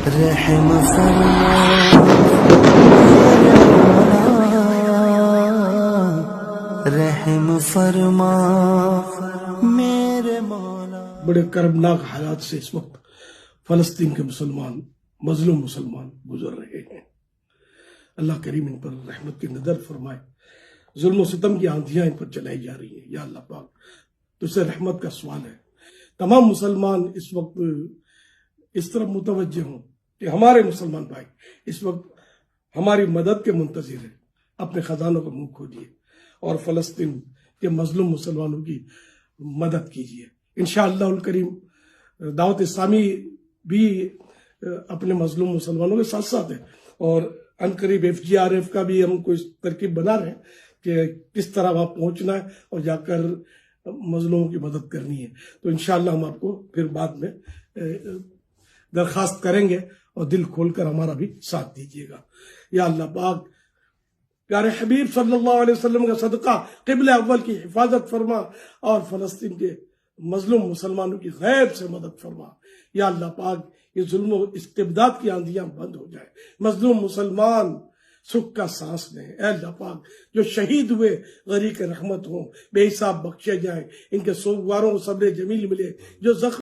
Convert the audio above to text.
رحم فرما رحم فرما میرے مولا۔ بڑے کربناک حالات سے اس وقت فلسطین کے مسلمان، مظلوم مسلمان گزر رہے ہیں۔ اللہ کریم ان پر رحمت کی نظر فرمائے۔ ظلم و ستم کی آندھیاں ان پر چلائی جا رہی ہیں۔ یا اللہ پاک، تجھ سے رحمت کا سوال ہے، تمام مسلمان اس وقت اس طرف متوجہ ہوں کہ ہمارے مسلمان بھائی اس وقت ہماری مدد کے منتظر ہیں۔ اپنے خزانوں کو منہ کھولیے اور فلسطین کے مظلوم مسلمانوں کی مدد کیجیے۔ انشاءاللہ الکریم دعوت اسلامی بھی اپنے مظلوم مسلمانوں کے ساتھ ساتھ ہے، اور عنقریب FGRF کا بھی ہم کوئی ترکیب بنا رہے ہیں کہ کس طرح وہاں پہنچنا ہے اور جا کر مظلوموں کی مدد کرنی ہے۔ تو انشاءاللہ ہم آپ کو پھر بعد میں درخواست کریں گے، اور دل کھول کر ہمارا بھی ساتھ دیجیے گا۔ یا اللہ پاک، پیارے حبیب صلی اللہ علیہ وسلم کا صدقہ قبلہ اول کی حفاظت فرما، اور فلسطین کے مظلوم مسلمانوں کی غیب سے مدد فرما۔ یا اللہ پاک، یہ ظلم و استبداد کی آندھیاں بند ہو جائیں، مظلوم مسلمان سکھ کا سانس لیں۔ اے اللہ پاک، جو شہید ہوئے غریق رحمت ہوں، بے حساب بخشے جائیں، ان کے سوگواروں کو صبر جمیل ملے، جو زخم